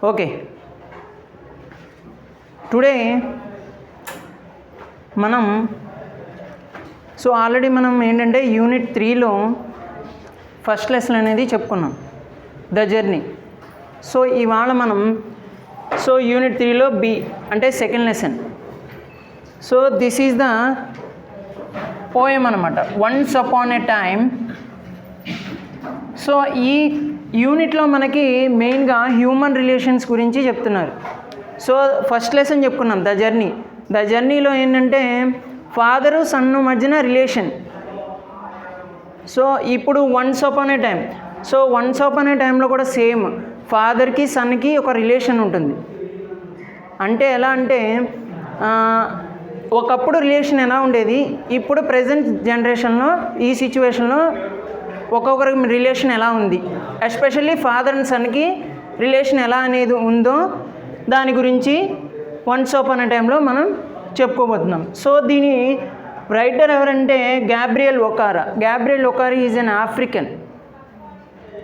Okay, today మనం already మనం ఏంటంటే యూనిట్ 3లో ఫస్ట్ లెసన్ అనేది చెప్పుకున్నాం, ద జర్నీ. ఇవాళ మనం యూనిట్ 3లో బి అంటే second lesson. This is the poem అనమాట, వన్స్ అపాన్ ఎ టైమ్. ఈ యూనిట్లో మనకి మెయిన్గా హ్యూమన్ రిలేషన్స్ గురించి చెప్తున్నారు. ఫస్ట్ లెసన్ చెప్పుకున్నాం ద జర్నీ. ద జర్నీలో ఏంటంటే ఫాదరు సన్ను మధ్యన రిలేషన్. ఇప్పుడు వన్స్ అపాన్ ఏ టైం. వన్స్ అపాన్ ఏ టైంలో కూడా సేమ్ ఫాదర్కి సన్కి ఒక రిలేషన్ ఉంటుంది. అంటే ఎలా అంటే ఒకప్పుడు రిలేషన్ ఎలా ఉండేది, ఇప్పుడు ప్రజెంట్ జనరేషన్లో ఈ సిచ్యువేషన్లో ఒక్కొక్కరి రిలేషన్ ఎలా ఉంది, ఎస్పెషల్లీ ఫాదర్ అండ్ సన్కి రిలేషన్ ఎలా అనేది ఉందో దాని గురించి వన్స్ అపాన్ ఏ టైంలో మనం చెప్పుకోబోతున్నాం. దీని రైటర్ ఎవరంటే Gabriel Okara. Gabriel Okara is an African.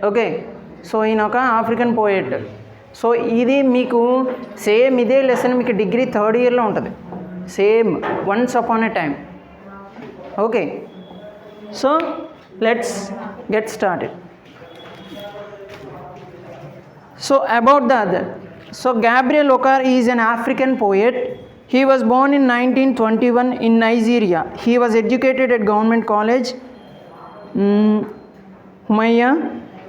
Okay, ఈయన ఒక ఆఫ్రికన్ పోయెట్. ఇది మీకు సేమ్ ఇదే లెసన్ మీకు డిగ్రీ థర్డ్ ఇయర్లో ఉంటుంది, same once upon A time. Okay, let's get started. About the other. Gabriel Okar is an African poet. He was born in 1921 in Nigeria. He was educated at Government College, Humaya.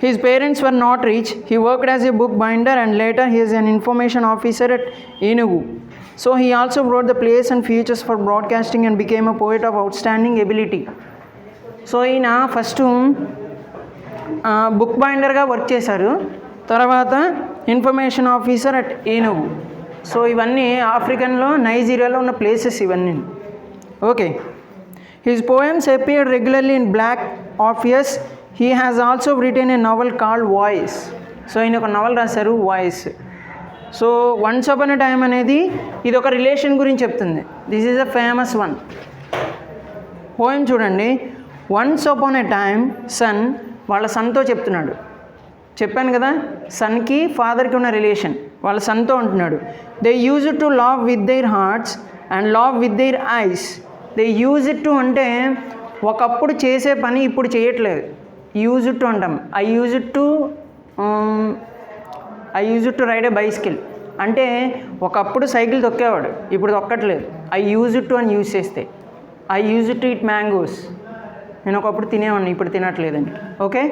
His parents were not rich. He worked as a bookbinder and later he is an information officer at Enugu. He also wrote the plays and features for broadcasting and became a poet of outstanding ability. ఈయన first book బైండర్గా work చేశారు, తర్వాత information officer at ఏనుగు. ఇవన్నీ ఆఫ్రికన్లో నైజీరియాలో ఉన్న places ఇవన్నీ. Okay, his poems appeared regularly in Black Orpheus. He has also written a novel called Voices. ఈయన ఒక novel రాశారు, Voices. Once upon a time అనేది ఇది ఒక రిలేషన్ గురించి చెప్తుంది. This is a famous one. Poem చూడండి. Once upon a time son వాళ్ళ సన్తో చెప్తున్నాడు. చెప్పాను కదా, సన్కి ఫాదర్కి ఉన్న రిలేషన్. వాళ్ళ సన్తో అంటున్నాడు, they use to love with their hearts and love with their eyes. They use to అంటే ఒకప్పుడు చేసే పని ఇప్పుడు చేయట్లేదు, యూజ్ టు అంటాం. I use to ride a bicycle అంటే ఒకప్పుడు సైకిల్ తొక్కేవాడు, ఇప్పుడు తొక్కట్లేదు. ఐ యూజ్ టు అని యూజ్ చేస్తే. I use to eat mangoes, నేను ఒకప్పుడు తినేవాడిని, ఇప్పుడు తినట్లేదండి. ఓకే,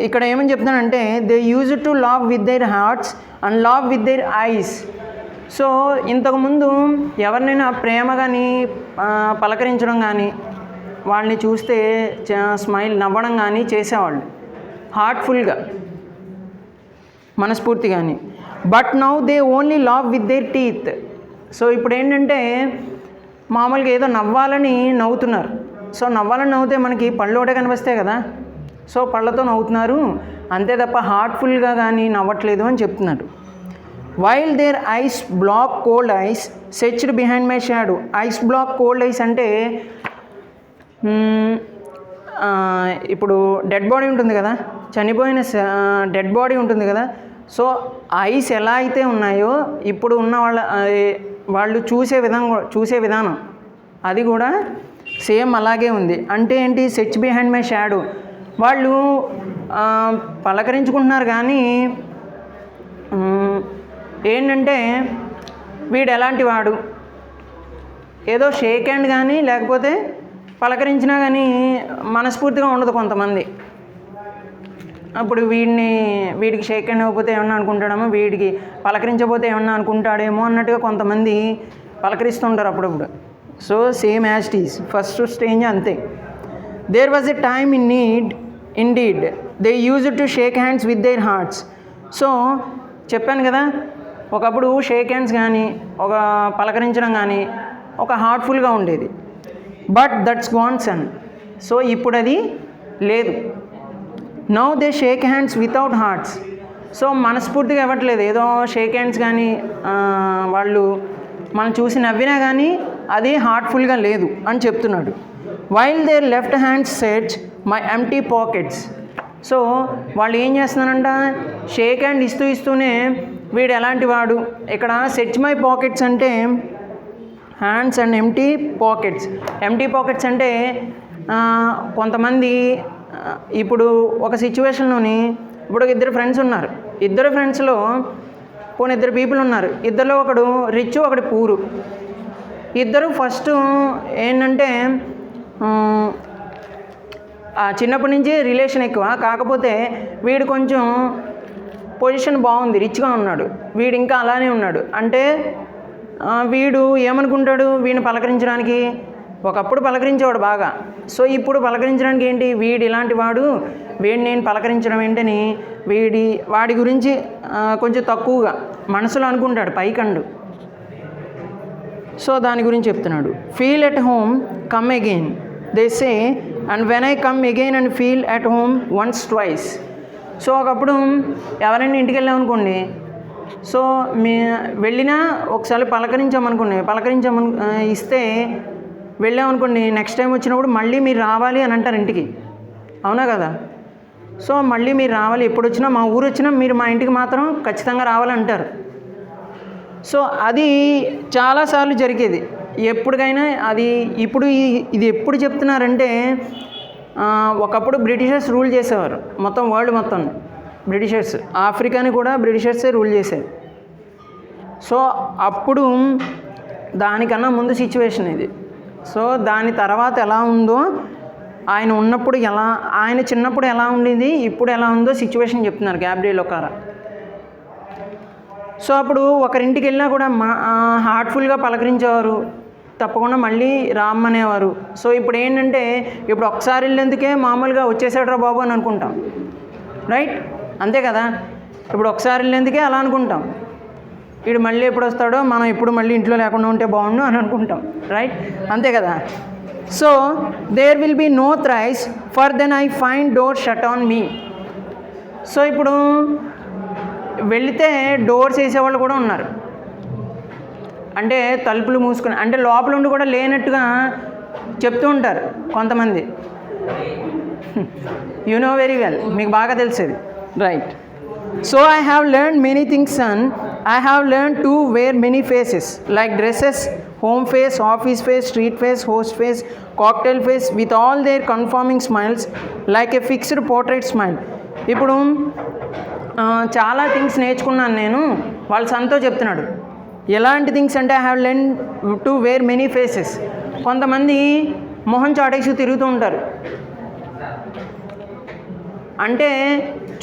ఇక్కడ ఏమని చెప్తానంటే they use to love with their hearts and love with their ice. ఇంతకుముందు ఎవరినైనా ప్రేమ కానీ పలకరించడం కానీ వాళ్ళని చూస్తే స్మైల్ నవ్వడం కానీ చేసేవాళ్ళు హార్ట్ఫుల్గా, మనస్ఫూర్తిగాని. But now they only love with their teeth. ఇప్పుడు ఏంటంటే మామూలుగా ఏదో నవ్వాలని నవ్వుతున్నారు. నవ్వాలని నవ్వుతే మనకి పళ్ళు ఒకటే కనిపిస్తాయి కదా, పళ్ళతో నవ్వుతున్నారు అంతే తప్ప హార్ట్ఫుల్గా కానీ నవ్వట్లేదు అని చెప్తున్నారు. While their ice block cold eyes సెచ్డ్ behind my shadow. Ice block cold eyes అంటే ఇప్పుడు డెడ్ బాడీ ఉంటుంది కదా, చనిపోయిన డెడ్ బాడీ ఉంటుంది కదా. ఐస్ ఎలా అయితే ఉన్నాయో ఇప్పుడు ఉన్న వాళ్ళు చూసే విధానం అది కూడా సేమ్ అలాగే ఉంది. అంటే ఏంటి, సెచ్ బిహైండ్ మై షాడో. వాళ్ళు పలకరించుకుంటున్నారు కానీ ఏంటంటే వీడు ఎలాంటి వాడు, ఏదో షేక్ హ్యాండ్ కానీ లేకపోతే పలకరించినా కానీ మనస్ఫూర్తిగా ఉండదు కొంతమంది. అప్పుడు వీడికి షేక్ హ్యాండ్ ఇవ్వకపోతే ఏమన్నా అనుకుంటాడేమో, వీడికి పలకరించకపోతే ఏమన్నా అనుకుంటాడేమో అన్నట్టుగా కొంతమంది పలకరిస్తుంటారు అప్పుడప్పుడు. Same as it is, first stage అంతే. There was a time in need indeed they use to shake hands with their hearts. చెప్పాను కదా, ఒకప్పుడు షేక్ హ్యాండ్స్ కానీ ఒక పలకరించడం కానీ ఒక హార్ట్ఫుల్గా ఉండేది. But that's gone son. ఇప్పుడు అది లేదు. Now they shake hands without hearts. మనస్ఫూర్తిగా ఇవ్వట్లేదు, ఏదో షేక్ హ్యాండ్స్ కానీ వాళ్ళు మనం చూసి నవ్వినా కానీ అది హార్ట్ఫుల్గా లేదు అని చెప్తున్నాడు. While their left hands search my empty pockets. So వాళ్ళు ఏం చేస్తున్నారంట, షేక్ హ్యాండ్ ఇస్తూనే వీడు ఎలాంటి వాడు. ఇక్కడ సెర్చ్ మై పాకెట్స్ అంటే hands and empty pockets. Empty pockets అంటే కొంతమంది ఇప్పుడు ఒక సిచ్యువేషన్లోని ఇప్పుడు ఇద్దరు ఫ్రెండ్స్ ఉన్నారు. ఇద్దరు ఫ్రెండ్స్లో పోనీ ఇద్దరు పీపుల్ ఉన్నారు. ఇద్దరిలో ఒకడు రిచ్ ఒకటి పూరు. ఇద్దరు ఫస్ట్ ఏంటంటే చిన్నప్పటి నుంచి రిలేషన్ ఎక్కువ, కాకపోతే వీడు కొంచెం పొజిషన్ బాగుంది, రిచ్గా ఉన్నాడు, వీడు ఇంకా అలానే ఉన్నాడు. అంటే వీడు ఏమనుకుంటాడు, వీడిని పలకరించడానికి ఒకప్పుడు పలకరించేవాడు బాగా, సో ఇప్పుడు పలకరించడానికి ఏంటి, వీడు ఇలాంటి వాడు, వీడిని నేను పలకరించడం ఏంటని వాడి గురించి కొంచెం తక్కువగా మనసులో అనుకుంటాడు, పైకండు. సో దాని గురించి చెప్తున్నాడు. Feel at home, come again they say, and when I come again and feel at home once twice. So ఒకప్పుడు ఎవరైనా ఇంటికి వెళ్ళామనుకోండి, సో వెళ్ళినా ఒకసారి ఇస్తే వెళ్ళామనుకోండి, నెక్స్ట్ టైం వచ్చినప్పుడు మళ్ళీ మీరు రావాలి అని అంటారు ఇంటికి, అవునా కదా. సో మళ్ళీ మీరు రావాలి, ఎప్పుడు వచ్చినా మా ఊరు వచ్చినా మీరు మా ఇంటికి మాత్రం ఖచ్చితంగా రావాలంటారు. సో అది చాలాసార్లు జరిగేది ఎప్పటికైనా. అది ఇప్పుడు ఇది ఎప్పుడు చెప్తున్నారంటే, ఒకప్పుడు బ్రిటిషర్స్ రూల్ చేసేవారు మొత్తం వరల్డ్ మొత్తం. బ్రిటిషర్స్ ఆఫ్రికాని కూడా బ్రిటిషర్సే రూల్ చేసేది. సో అప్పుడు దానికన్నా ముందు సిచ్యువేషన్ ఇది. సో దాని తర్వాత ఎలా ఉందో, ఆయన ఉన్నప్పుడు ఆయన చిన్నప్పుడు ఎలా ఉండేది, ఇప్పుడు ఎలా ఉందో సిచ్యువేషన్ చెప్తున్నారు గ్యాబ్రియల్ ఒకారా. సో అప్పుడు ఒకరింటికి వెళ్ళినా కూడా హార్ట్ఫుల్గా పలకరించేవారు, తప్పకుండా మళ్ళీ రామ్మనేవారు. సో ఇప్పుడు ఏంటంటే, ఇప్పుడు ఒకసారి వెళ్ళేందుకే మామూలుగా వచ్చేసాడు రా బాబు అని అనుకుంటాం, రైట్, అంతే కదా. ఇప్పుడు ఒకసారి వెళ్ళేందుకే అలా అనుకుంటాం, వీడు మళ్ళీ ఎప్పుడు వస్తాడో, మనం ఎప్పుడు మళ్ళీ ఇంట్లో లేకుండా ఉంటే బాగుండు అని అనుకుంటాం, రైట్, అంతే కదా. So there will be no thrice for then I find door shut on me. So ఇప్పుడు వెళితే డోర్స్ వేసేవాళ్ళు కూడా ఉన్నారు, అంటే తలుపులు మూసుకుని, అంటే లోపల ఉండి కూడా లేనట్టుగా చెప్తూ ఉంటారు కొంతమంది. యు నో వెరీ వెల్, మీకు బాగా తెలిసేది, right. So I have learn many things son, I have learned to wear many faces like dresses, home face, office face, street face, host face, cocktail face, with all their conforming smiles like a fixed portrait smile. ఇప్పుడు చాలా things నేర్చుకున్నాను నేను, వాళ్ళ సన్తో చెప్తున్నాడు. ఎలాంటి things అంటే, I have learn to wear many faces. కొంతమంది మొహం చాటేసి తిరుగుతూ ఉంటారు, అంటే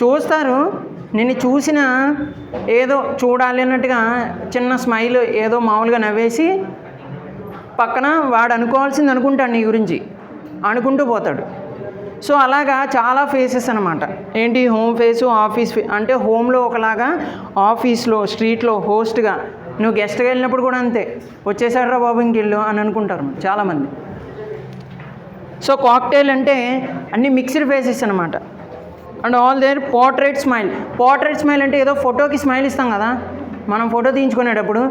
చూస్తారు, నిన్ను చూసిన ఏదో చూడాలి అన్నట్టుగా చిన్న స్మైల్ ఏదో మామూలుగా నవ్వేసి పక్కన వాడు అనుకోవాల్సింది అనుకుంటాడు నీ గురించి, అనుకుంటూ పోతాడు. సో అలాగా చాలా ఫేసెస్ అనమాట. ఏంటి, హోమ్ ఫేసు, ఆఫీస్ అంటే హోమ్లో ఒకలాగా, ఆఫీస్లో, స్ట్రీట్లో హోస్ట్గా, నువ్వు గెస్ట్గా వెళ్ళినప్పుడు కూడా అంతే, వచ్చేసాడు రా బాబు ఇంకెళ్ళు అని అనుకుంటారు చాలామంది. సో కాక్టైల్ అంటే అన్ని మిక్స్డ్ ఫేసెస్ అనమాట. And all there portrait smile. Portrait smile అంటే ఏదో ఫోటోకి స్మైల్ ఇస్తాం కదా మనం ఫోటో తీయించుకునేటప్పుడు.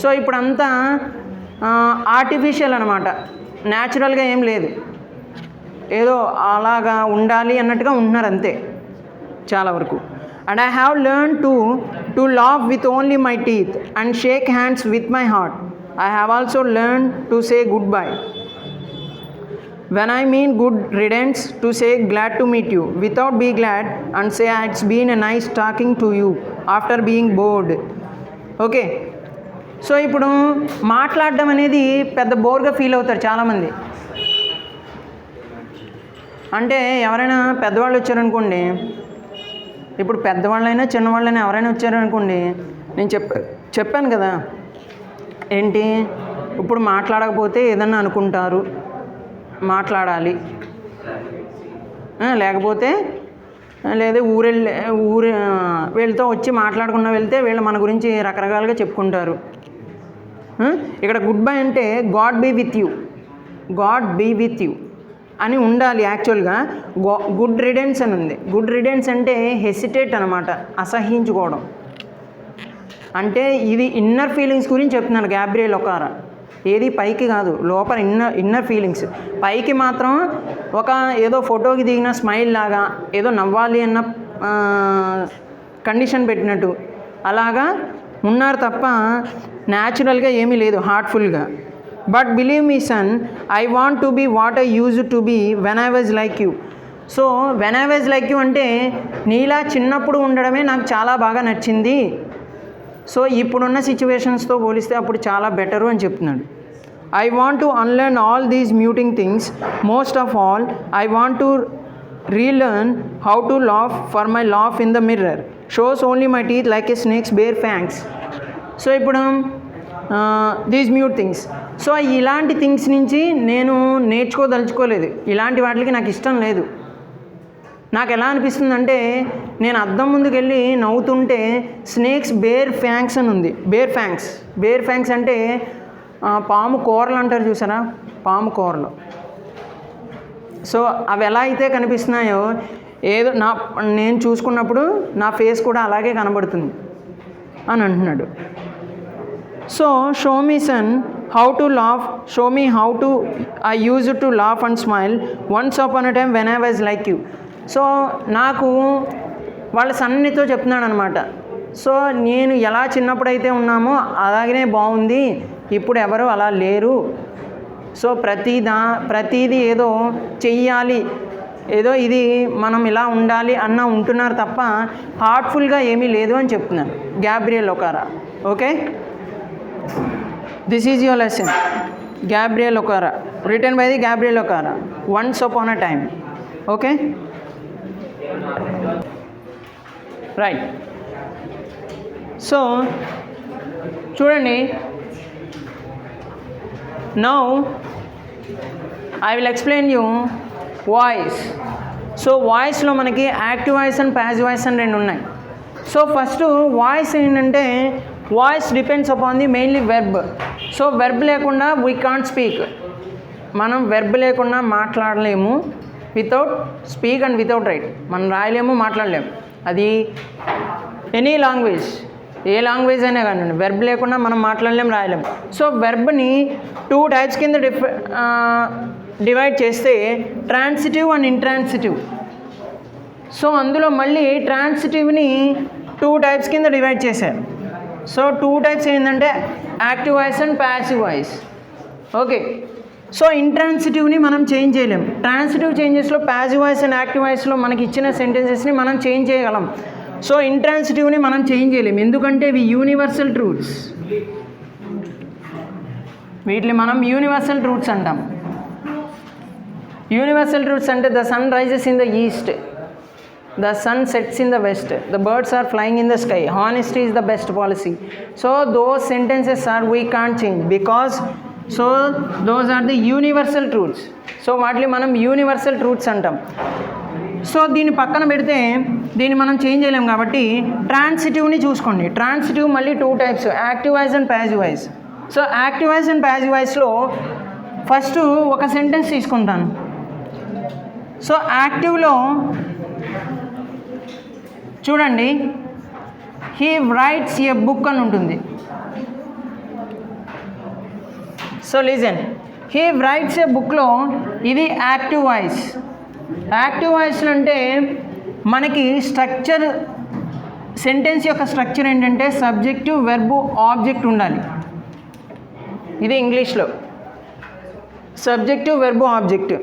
సో ఇప్పుడు అంతా ఆర్టిఫిషియల్ అనమాట, న్యాచురల్గా ఏం లేదు, ఏదో అలాగా ఉండాలి అన్నట్టుగా ఉంటున్నారు అంతే చాలా వరకు. And I have learn to laugh with only my teeth and Sheikh hands with my heart. I have also learn to say good bye. When I mean good riddance, to say glad to meet you without be glad and say it's been a nice talking to you after being bored. Okay, so ఇప్పుడు మాట్లాడడం అనేది పెద్ద బోర్గా feel అవుతారు చాలామంది. అంటే ఎవరైనా పెద్దవాళ్ళు వచ్చారనుకోండి, ఇప్పుడు పెద్దవాళ్ళైనా చిన్నవాళ్ళైనా ఎవరైనా వచ్చారనుకోండి, నేను చెప్పాను కదా ఏంటి, ఇప్పుడు మాట్లాడకపోతే ఏదన్నా అనుకుంటారు, మాట్లాడాలి, లేకపోతే లేదా వీళ్ళతో వచ్చి మాట్లాడకుండా వెళ్తే వీళ్ళు మన గురించి రకరకాలుగా చెప్పుకుంటారు. ఇక్కడ గుడ్ బై అంటే God be with you, God be with you అని ఉండాలి. యాక్చువల్గా గుడ్ రిడెన్స్ అని ఉంది. గుడ్ రిడెన్స్ అంటే హెసిటేట్ అనమాట, అసహించుకోవడం. అంటే ఇది ఇన్నర్ ఫీలింగ్స్ గురించి చెప్తున్నాను గ్యాబ్రియల్ ఒకారా. ఏది పైకి కాదు, లోపల ఇన్నర్ ఫీలింగ్స్. పైకి మాత్రం ఒక ఏదో ఫోటోకి దిగిన స్మైల్ లాగా ఏదో నవ్వాలి అన్న కండిషన్ పెట్టినట్టు అలాగా ఉన్నారు తప్ప న్యాచురల్గా ఏమీ లేదు, హార్ట్ఫుల్గా. But believe me son, I want to be what I use to be when I was like you. So when I was like you అంటే నీలా చిన్నప్పుడు ఉండడమే నాకు చాలా బాగా నచ్చింది. సో ఇప్పుడున్న సిచ్యువేషన్స్తో పోలిస్తే అప్పుడు చాలా బెటరు అని చెప్తున్నాడు. I want to unlearn all these muting things. Most of all I want to relearn how to laugh, for my laugh in the mirror shows only my teeth like a snake's bare fangs. So ఇప్పుడు these mute things. So ఇలాంటి things నుంచి నేను నేర్చుకోదలుచుకోలేదు, ఇలాంటి వాటికి నాకు ఇష్టం లేదు. నాకు ఎలా అనిపిస్తుందంటే నేను అద్దం ముందుకు వెళ్ళి నవ్వుతుంటే స్నేక్స్ బేర్ ఫ్యాంగ్స్ అని ఉంది. బేర్ ఫ్యాంగ్స్ అంటే పాము కూరలు అంటారు చూసారా, పాము కూరలు. సో అవి ఎలా అయితే కనిపిస్తున్నాయో ఏదో నేను చూసుకున్నప్పుడు నా ఫేస్ కూడా అలాగే కనబడుతుంది అని అంటున్నాడు. So show me sun how to laugh, show me how to I use to laugh and smile once upon a time when I was like you. So నాకు వాళ్ళ సన్నితో చెప్తున్నాడు అనమాట. సో నేను ఎలా చిన్నప్పుడైతే ఉన్నామో అలాగనే బాగుంది, ఇప్పుడు ఎవరు అలా లేరు. సో ప్రతిదీ ఏదో చెయ్యాలి, ఏదో ఇది మనం ఇలా ఉండాలి అన్న ఉంటున్నారు తప్ప హార్ట్ఫుల్గా ఏమీ లేదు అని చెప్తున్నాను. Gabriel Okara. Okay, this is your lesson. Gabriel Okara, written by the Gabriel Okara, once upon a time. Okay, right. So చూడండి, now I will explain you voice. So వాయిస్లో మనకి active voice and passive voice అని రెండు ఉన్నాయి. So first voice ఏంటంటే voice depends upon the mainly verb. So verb లేకుండా we can't speak. మనం verb లేకుండా మాట్లాడలేము, without speak and without write. మనం రాయలేము, మాట్లాడలేము. అది ఎనీ లాంగ్వేజ్, ఏ లాంగ్వేజ్ అయినా కానీ వెర్బ్ లేకుండా మనం మాట్లాడలేము, రాయలేము. సో వెర్బ్ని 2 టైప్స్ కింద డివైడ్ చేస్తే ట్రాన్సిటివ్ అండ్ ఇంట్రాన్సిటివ్. సో అందులో మళ్ళీ ట్రాన్సిటివ్ని 2 టైప్స్ కింద డివైడ్ చేశారు. సో 2 టైప్స్ ఏంటంటే active voice and passive voice. Okay, so ఇంట్రాన్సిటివ్ని మనం చేంజ్ చేయలేం. ట్రాన్సిటివ్ చేంజెస్లో ప్యాసివ్ వాయిస్ అండ్ యాక్టివ్ వాయిస్లో మనకి ఇచ్చిన సెంటెన్సెస్ని మనం చేంజ్ చేయగలం. సో ఇంట్రాన్సిటివ్ని మనం చేంజ్ చేయలేం, ఎందుకంటే ఇవి యూనివర్సల్ ట్రూత్స్. వీటిని మనం యూనివర్సల్ ట్రూత్స్ అంటాం. యూనివర్సల్ ట్రూత్స్ అంటే the sun rises in the east, the sun sets in the west, the birds are flying in the sky, honesty is the best policy. So those sentences are we can't change because so those are the universal truths. So వాటిని మనం universal truths అంటాం. So దీన్ని పక్కన పెడితే దీన్ని మనం change చేయలేం కాబట్టి ట్రాన్సిటివ్ని చూసుకోండి. ట్రాన్సిటివ్ మళ్ళీ 2 types, active voice and passive voice. So active voice and passive వాయిస్లో ఫస్ట్ ఒక సెంటెన్స్ తీసుకుంటాను. సో యాక్టివ్లో చూడండి, హీ రైట్స్ ఏ బుక్ అని ఉంటుంది. సో లిజన్, హీ రైట్స్ ఏ బుక్లో ఇది యాక్టివ్ వాయిస్. యాక్టివ్ వాయిస్ అంటే మనకి స్ట్రక్చర్, సెంటెన్స్ యొక్క స్ట్రక్చర్ ఏంటంటే సబ్జెక్టు, వెర్బు, ఆబ్జెక్ట్ ఉండాలి. ఇది ఇంగ్లీష్లో subject, verb, object.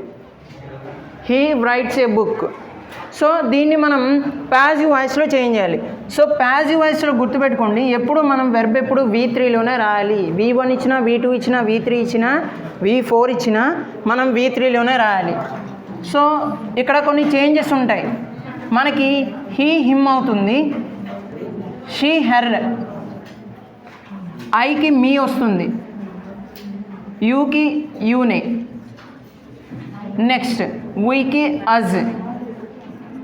He writes a book. So దీన్ని మనం ప్యాసివ్ వాయిస్లో చేంజ్ చేయాలి. సో ప్యాసివ్ వాయిస్లో గుర్తుపెట్టుకోండి, ఎప్పుడు మనం వెర్బ్ ఎప్పుడు V3లోనే రాయాలి. V1 ఇచ్చినా, V2 ఇచ్చినా, V3 ఇచ్చినా, V4 ఇచ్చినా మనం V3లోనే రాయాలి. సో ఇక్కడ కొన్ని చేంజెస్ ఉంటాయి. మనకి హీ, హిమ్ అవుతుంది, షీ, హెర్, ఐకి మీ వస్తుంది, యూకి యూనే, నెక్స్ట్ వీకి us,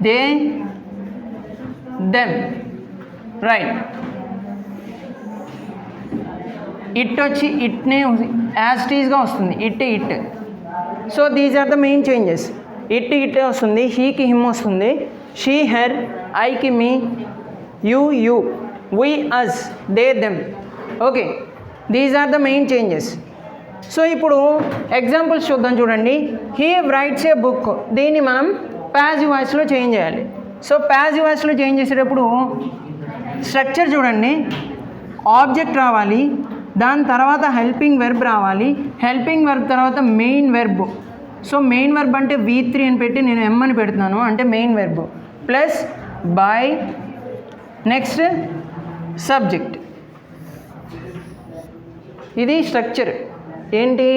they, them, right. It వచ్చి ఇట్నే యాజ్ ఇట్ ఈజ్గా వస్తుంది, it. So these are the main changes. ఇట్టే వస్తుంది, హీకి హిమ్ వస్తుంది, షీ, హెర్, ఐకి me, you, we, us, they, them. Okay, these are the main changes. So ఇప్పుడు ఎగ్జాంపుల్స్ చూద్దాం చూడండి. హీ రైట్స్ ఏ బుక్, దీన్ని మనం ప్యాసివ్ వాయిస్లో చేంజ్ చేయాలి. సో ప్యాసివ్ వాయిస్లో చేంజ్ చేసేటప్పుడు స్ట్రక్చర్ చూడండి, ఆబ్జెక్ట్ రావాలి, దాని తర్వాత హెల్పింగ్ వెర్బ్ రావాలి, హెల్పింగ్ వెర్బ్ తర్వాత main verb. So main verb అంటే V3 అని పెట్టి నేను M అని పెడుతున్నాను, అంటే main verb plus by next subject. ఇది స్ట్రక్చర్. ఏంటి,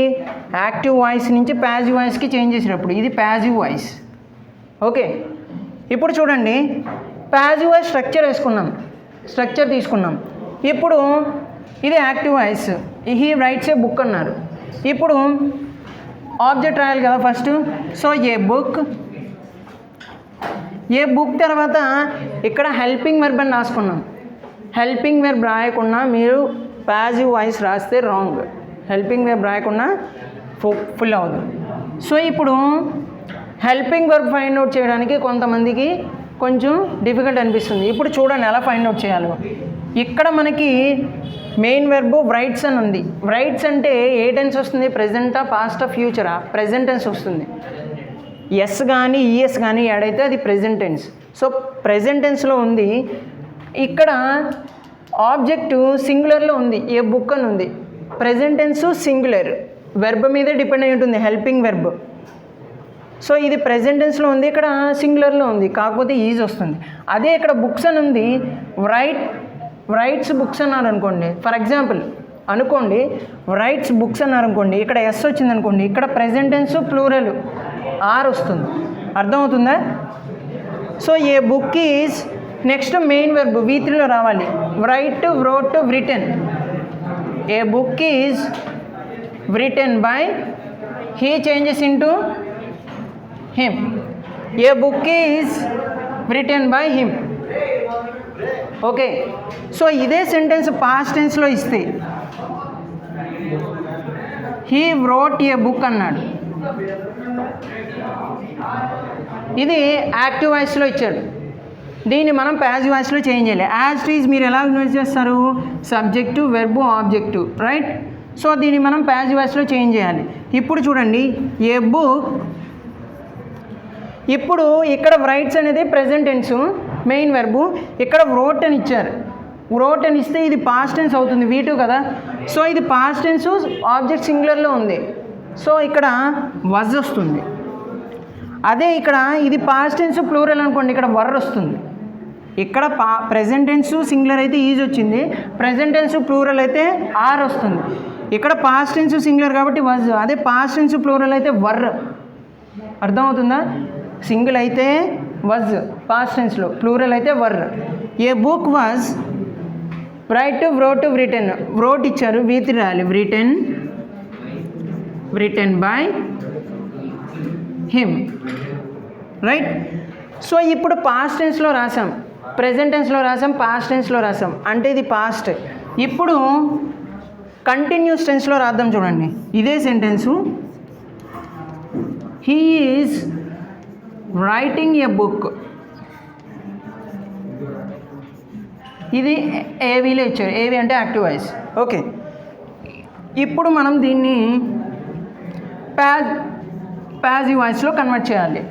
యాక్టివ్ వాయిస్ నుంచి ప్యాసివ్ వాయిస్కి చేంజ్ చేసేటప్పుడు ఇది ప్యాసివ్ వాయిస్. ఓకే, ఇప్పుడు చూడండి ప్యాసివ్ వాయిస్ స్ట్రక్చర్ వేసుకున్నాం, స్ట్రక్చర్ తీసుకున్నాం. ఇప్పుడు ఇది active voice, he writes a book అన్నారు. ఇప్పుడు ఆబ్జెక్ట్ రాయాలి కదా ఫస్ట్. సో ఏ బుక్ తర్వాత ఇక్కడ హెల్పింగ్ వెర్బ్ అని రాసుకున్నాం. హెల్పింగ్ వెర్బ్ రాయకుండా మీరు ప్యాసివ్ వాయిస్ రాస్తే రాంగ్, హెల్పింగ్ వెర్బ్ రాయకుండా ఫుల్ అవుతుంది. సో ఇప్పుడు హెల్పింగ్ వెర్బ్ ఫైండ్ అవుట్ చేయడానికి కొంతమందికి కొంచెం డిఫికల్ట్ అనిపిస్తుంది. ఇప్పుడు చూడండి ఎలా ఫైండ్ అవుట్ చేయాలో. ఇక్కడ మనకి మెయిన్ వెర్బ్ రైట్స్ అని ఉంది. రైట్స్ అంటే ఏ టెన్స్ వస్తుంది, ప్రెజెంటా పాస్టా ఫ్యూచరా? ప్రెజెంట్ టెన్స్ వస్తుంది. ఎస్ కానీ ఈఎస్ కానీ యాడ్ అయితే అది ప్రెజెంట్ టెన్స్. సో ప్రెజెంట్ టెన్స్లో ఉంది. ఇక్కడ ఆబ్జెక్ట్ సింగులర్లో ఉంది, ఏ బుక్ అని ఉంది. ప్రెజెంట్ టెన్స్ సింగులర్, వెర్బ్ మీదే డిపెండ్ అయి ఉంటుంది, హెల్పింగ్ వెర్బ్. సో ఇది ప్రెజెంట్ టెన్స్లో ఉంది, ఇక్కడ సింగులర్లో ఉంది, కాకపోతే ఈజ్ వస్తుంది. అదే ఇక్కడ బుక్స్ అని ఉంది, రైట్స్ బుక్స్ అన్నారు అనుకోండి, ఫర్ ఎగ్జాంపుల్ అనుకోండి రైట్స్ బుక్స్ అన్నారు అనుకోండి, ఇక్కడ ఎస్ వచ్చింది అనుకోండి, ఇక్కడ ప్రెజెంట్ టెన్స్ ప్లూరల్ ఆర్ వస్తుంది. అర్థమవుతుందా? So a book is next main verb V3లో రావాలి, write, wrote, written. A book is written by, he changes into him. A book is written by him. Okay, so ఇదే sentence past టెన్స్లో ఇస్తే he wrote a book అన్నాడు, ఇది active వాయిస్లో ఇచ్చాడు. దీన్ని మనం ప్యాసివ్ వాయిస్లో చేంజ్ చేయాలి. యాజ్ ఇట్ ఈజ్ మీరు ఎలా యూజ్ చేస్తారు, subject, verb, object, right? So దీన్ని మనం ప్యాసివ్ వాయిస్లో చేంజ్ చేయాలి. ఇప్పుడు చూడండి ఏ బుక్, ఇప్పుడు ఇక్కడ రైట్స్ అనేది ప్రెజెంట్ టెన్స్ మెయిన్ వెర్బు, ఇక్కడ వ్రోట్ అని ఇచ్చారు. వ్రోట్ అని ఇస్తే ఇది పాస్ట్ టెన్స్ అవుతుంది, V2 కదా. సో ఇది పాస్ట్ టెన్స్, ఆబ్జెక్ట్ సింగులర్లో ఉంది, సో ఇక్కడ వజ్ వస్తుంది. అదే ఇక్కడ ఇది పాస్ట్ టెన్స్ ప్లూరల్ అనుకోండి, ఇక్కడ వర్ వస్తుంది. ఇక్కడ ప్రెజెంట్ టెన్స్ సింగులర్ అయితే ఈజ్ వచ్చింది, ప్రెజెంట్ టెన్స్ ప్లూరల్ అయితే ఆర్ వస్తుంది. ఇక్కడ పాస్ట్ టెన్స్ సింగులర్ కాబట్టి వజ్, అదే పాస్ట్ టెన్స్ ప్లూరల్ అయితే వర్. అర్థమవుతుందా? సింగిల్ అయితే వజ్ పాస్ట్ టెన్స్లో, ప్లూరల్ అయితే were. A book was write, wrote, written. Wrote ఇచ్చారు, V3 రాయాలి, written by him, right? So ఇప్పుడు పాస్ట్ టెన్స్లో రాసాం, ప్రెజెంట్ టెన్స్లో రాసాం, పాస్ట్ టెన్స్లో రాసాం, అంటే ఇది పాస్ట్. ఇప్పుడు కంటిన్యూస్ టెన్స్లో రాద్దాం చూడండి. ఇదే sentence, he is writing a book, ఇది ఏవీలో ఇచ్చారు, ఏవి అంటే యాక్టివ్ వాయిస్. ఓకే, ఇప్పుడు మనం దీన్ని ప్యాసివ్ వాయిస్లో కన్వర్ట్ చేయాలి.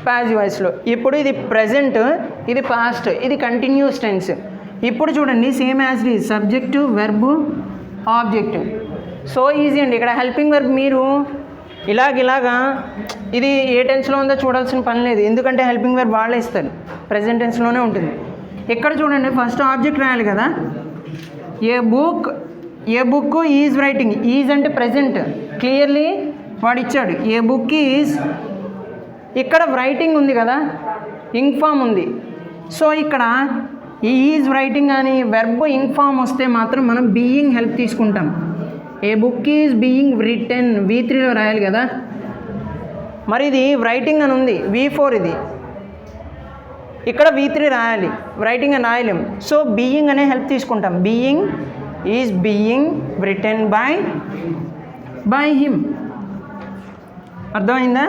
ప్యాసివ్ వాయిస్లో ఇప్పుడు ఇది ప్రెజెంట్, ఇది పాస్ట్, ఇది కంటిన్యూస్ టెన్స్. ఇప్పుడు చూడండి same as it is, subject, verb, object. So easy అండి. ఇక్కడ హెల్పింగ్ వెర్బ్ మీరు ఇలాగా ఇది ఏ టెన్స్లో ఉందో చూడాల్సిన పని లేదు, ఎందుకంటే హెల్పింగ్ వెర్బ్ వాళ్ళే ఇస్తారు, ప్రెజెంట్ టెన్స్లోనే ఉంటుంది. ఇక్కడ చూడండి ఫస్ట్ ఆబ్జెక్ట్ రాయాలి కదా. ఏ బుక్ ఈజ్ రైటింగ్, ఈజ్ అంటే ప్రెజెంట్, క్లియర్లీ వాడు ఇచ్చాడు. ఏ బుక్ ఈజ్, ఇక్కడ రైటింగ్ ఉంది కదా, ఇంక్ ఫామ్ ఉంది. సో ఇక్కడ ఈజ్ రైటింగ్ అని వెర్బ్ ఇంక్ ఫామ్ వస్తే మాత్రం మనం బీయింగ్ హెల్ప్ తీసుకుంటాం. ఏ బుక్ ఈజ్ బీయింగ్ రిటెన్, V3లో రాయాలి కదా. మరి ఇది రైటింగ్ అని ఉంది, V4 ఇది, ఇక్కడ V3 రాయాలి, రైటింగ్ అని రాయలేం. సో బీయింగ్ అనే హెల్ప్ తీసుకుంటాం. Being is being written by him. అర్థమైందా?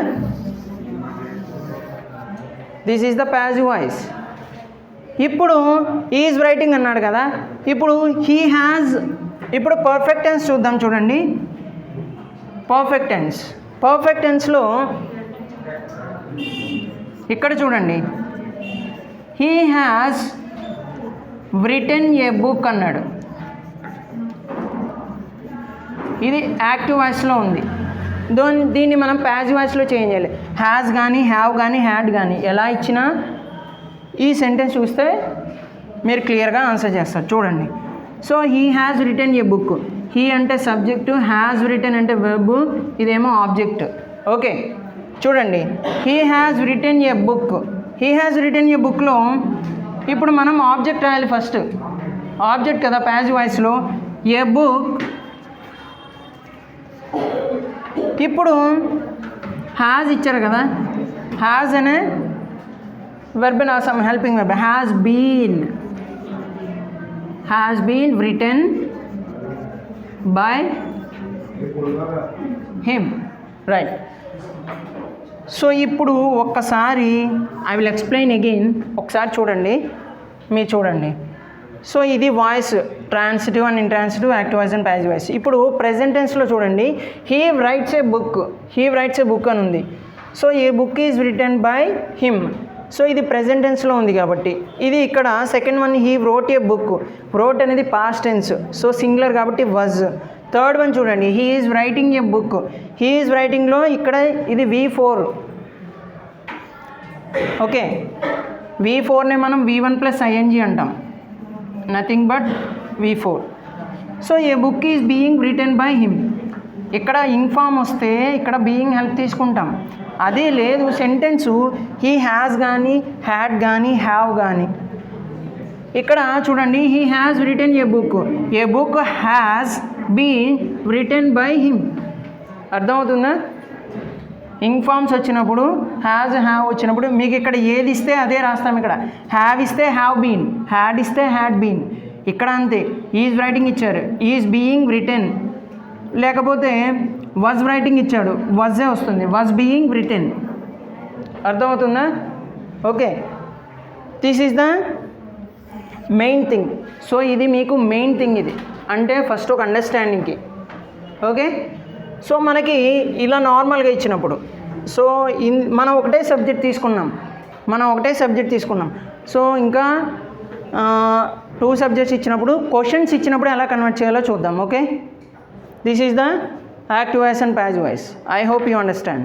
This is the passive voice. ఇప్పుడు ఈజ్ రైటింగ్ అన్నాడు కదా, ఇప్పుడు హీ హ్యాజ్, ఇప్పుడు పర్ఫెక్ట్ టెన్స్ చూద్దాం చూడండి. Perfect tense. పర్ఫెక్ట్ టెన్స్లో ఇక్కడ చూడండి, he has written a book అన్నాడు. ఇది యాక్టివ్ వాయిస్లో ఉంది. దీన్ని మనం ప్యాసివ్ వాయిస్లో చేంజ్ చేయాలి. హ్యాస్ కానీ హ్యావ్ కానీ హ్యాడ్ కానీ ఎలా ఇచ్చినా ఈ సెంటెన్స్ చూస్తే మీరు క్లియర్గా ఆన్సర్ చేస్తారు. చూడండి, so he has written a book. He అంటే సబ్జెక్టు, హ్యాస్ రిటెన్ అంటే వెర్బ్, ఇదేమో ఆబ్జెక్ట్. ఓకే, చూడండి, he has written a book. He has written a బుక్లో ఇప్పుడు మనం ఆబ్జెక్ట్ రాయాలి. ఫస్ట్ ఆబ్జెక్ట్ కదా ప్యాసివ్ వాయిస్లో, ఏ బుక్. ఇప్పుడు హ్యాజ్ ఇచ్చారు కదా, హ్యాజ్ అనే వెర్బ్ నా some helping verb. Has been written by him, right. So ఇప్పుడు ఒక్కసారి ఐ విల్ ఎక్స్ప్లెయిన్ అగైన్. ఒకసారి చూడండి, మీరు చూడండి. సో ఇది voice transitive and intransitive, active voice and passive voice. ఇప్పుడు ప్రెజెంట్ టెన్స్లో చూడండి, హీ రైట్స్ ఏ బుక్ అని ఉంది. So a book is written by him. So ఇది ప్రెజెంట్ టెన్స్లో ఉంది కాబట్టి ఇది ఇక్కడ second one he wrote a book. Wrote అనేది పాస్ట్ టెన్స్, సో సింగులర్ కాబట్టి వజ్. థర్డ్ వన్ చూడండి, he is writing a book. He is రైటింగ్లో ఇక్కడ ఇది V4. ఓకే, V4నే మనం V1 + ing అంటాం, nothing but V4. So a book is being written by him. ఇక్కడ ing form వస్తే ఇక్కడ బీయింగ్ హెల్ప్ తీసుకుంటాం. అదే లేదు సెంటెన్సు హీ హ్యాస్ కానీ హ్యాడ్ కానీ హ్యావ్ కానీ. ఇక్కడ చూడండి, he has written a book. A book has been written by him. అర్థమవుతుందా? ఇన్ఫామ్స్ వచ్చినప్పుడు, హ్యాజ్ హ్యావ్ వచ్చినప్పుడు మీకు ఇక్కడ ఏది ఇస్తే అదే రాస్తాం. ఇక్కడ హ్యావ్ ఇస్తే హ్యావ్ బీన్, హ్యాడ్ ఇస్తే హ్యాడ్ బీన్. ఇక్కడ అంతే, ఈజ్ రైటింగ్ ఇచ్చారు, ఈజ్ బీయింగ్ రిటెన్. లేకపోతే వాజ్ రైటింగ్ ఇచ్చాడు, వాజే వస్తుంది, వాజ్ బీయింగ్ రిటెన్. అర్థమవుతుందా? Okay, this is the main thing. So ఇది మీకు మెయిన్ థింగ్. ఇది అంటే ఫస్ట్ ఒక అండర్స్టాండింగ్కి. ఓకే, సో మనకి ఇలా నార్మల్గా ఇచ్చినప్పుడు, సో మనం ఒకటే సబ్జెక్ట్ తీసుకున్నాం. సో ఇంకా 2 సబ్జెక్ట్స్ ఇచ్చినప్పుడు, క్వశ్చన్స్ ఇచ్చినప్పుడు ఎలా కన్వర్ట్ చేయాలో చూద్దాం. Okay, this is the active voice and passive voice. I hope you understand.